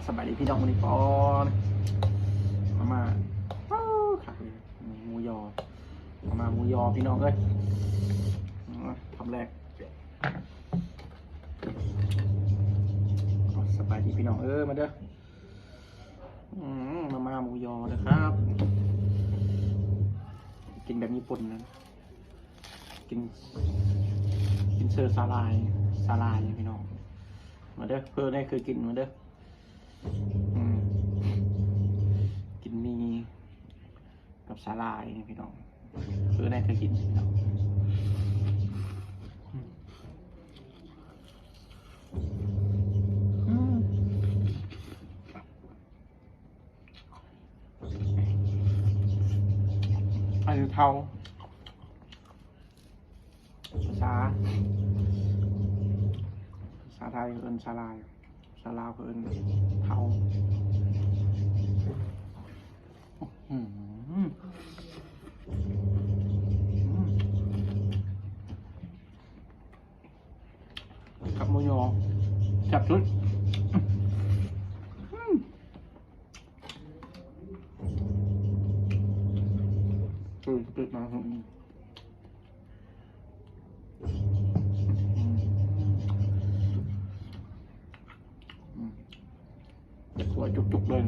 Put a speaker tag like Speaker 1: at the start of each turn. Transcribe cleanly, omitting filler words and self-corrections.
Speaker 1: สบายดีพี่น้องวันนี้ปอนมาขับหมูยอมาหมูยอพี่น้องเลยคำแรกสบายดีพี่น้องมาเด้อมาหมูยอนะครับกินแบบญี่ปุ่นนะกินเซอร์ซาลายพี่น้องมาเด้อเพื่อได้เคยกินมาเด้อกินมีกับสาลายพี่น้องเพื่อได้เคยกินพี่น้องอันนี้เทาภาษาไทยเอิ้นสาลายสาลาวเอิ้นเทากับหมูยอจับชุดตื่นมาจะสวยจุกๆเลย